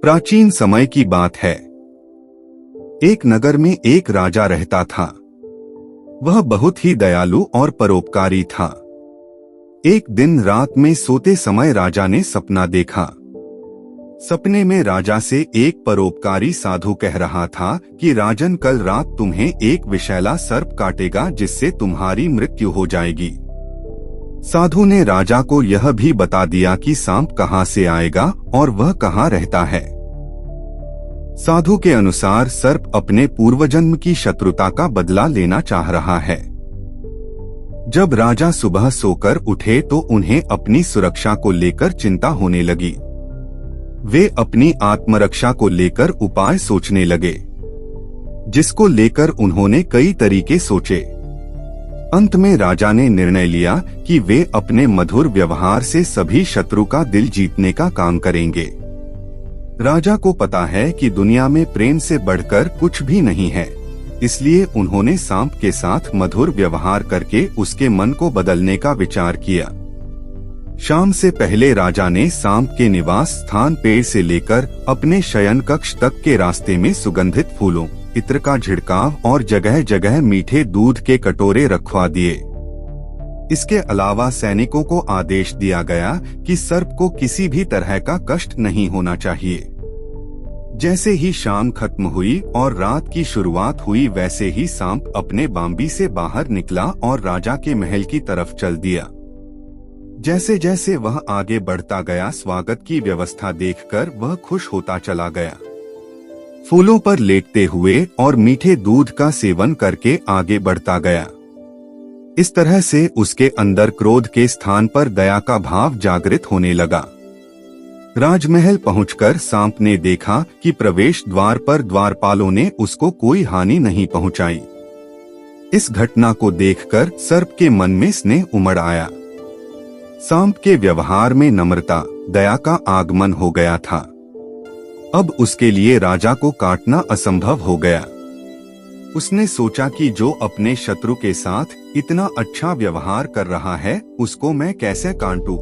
प्राचीन समय की बात है। एक नगर में एक राजा रहता था। वह बहुत ही दयालु और परोपकारी था। एक दिन रात में सोते समय राजा ने सपना देखा। सपने में राजा से एक परोपकारी साधु कह रहा था कि राजन, कल रात तुम्हें एक विषैला सर्प काटेगा जिससे तुम्हारी मृत्यु हो जाएगी। साधु ने राजा को यह भी बता दिया कि सांप कहां से आएगा और वह कहां रहता है। साधु के अनुसार सर्प अपने पूर्वजन्म की शत्रुता का बदला लेना चाह रहा है। जब राजा सुबह सोकर उठे तो उन्हें अपनी सुरक्षा को लेकर चिंता होने लगी। वे अपनी आत्मरक्षा को लेकर उपाय सोचने लगे, जिसको लेकर उन्होंने कई तरीके सोचे। अंत में राजा ने निर्णय लिया कि वे अपने मधुर व्यवहार से सभी शत्रु का दिल जीतने का काम करेंगे। राजा को पता है कि दुनिया में प्रेम से बढ़कर कुछ भी नहीं है, इसलिए उन्होंने सांप के साथ मधुर व्यवहार करके उसके मन को बदलने का विचार किया। शाम से पहले राजा ने सांप के निवास स्थान पेड़ से लेकर अपने शयन कक्ष तक के रास्ते में सुगंधित फूलों, इत्र का छिड़काव और जगह जगह मीठे दूध के कटोरे रखवा दिए। इसके अलावा सैनिकों को आदेश दिया गया कि सर्प को किसी भी तरह का कष्ट नहीं होना चाहिए। जैसे ही शाम खत्म हुई और रात की शुरुआत हुई, वैसे ही सांप अपने बांबी से बाहर निकला और राजा के महल की तरफ चल दिया। जैसे जैसे वह आगे बढ़ता गया, स्वागत की व्यवस्था देखकर वह खुश होता चला गया। फूलों पर लेटते हुए और मीठे दूध का सेवन करके आगे बढ़ता गया। इस तरह से उसके अंदर क्रोध के स्थान पर दया का भाव जागृत होने लगा। राजमहल पहुंचकर सांप ने देखा कि प्रवेश द्वार पर द्वारपालों ने उसको कोई हानि नहीं पहुंचाई। इस घटना को देखकर सर्प के मन में स्नेह उमड़ आया। सांप के व्यवहार में नम्रता, दया का आगमन हो गया था। अब उसके लिए राजा को काटना असंभव हो गया। उसने सोचा कि जो अपने शत्रु के साथ इतना अच्छा व्यवहार कर रहा है, उसको मैं कैसे काटूं।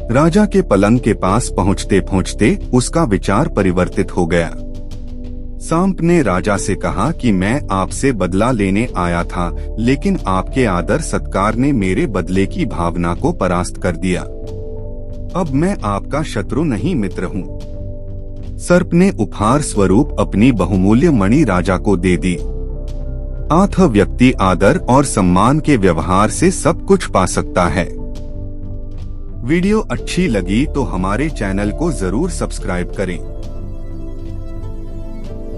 राजा के पलंग के पास पहुंचते पहुंचते उसका विचार परिवर्तित हो गया। सांप ने राजा से कहा कि मैं आपसे बदला लेने आया था, लेकिन आपके आदर सत्कार ने मेरे बदले की भावना को परास्त कर दिया। अब मैं आपका शत्रु नहीं, मित्र हूँ। सर्प ने उपहार स्वरूप अपनी बहुमूल्य मणि राजा को दे दी। आठ व्यक्ति आदर और सम्मान के व्यवहार से सब कुछ पा सकता है। वीडियो अच्छी लगी तो हमारे चैनल को जरूर सब्सक्राइब करें।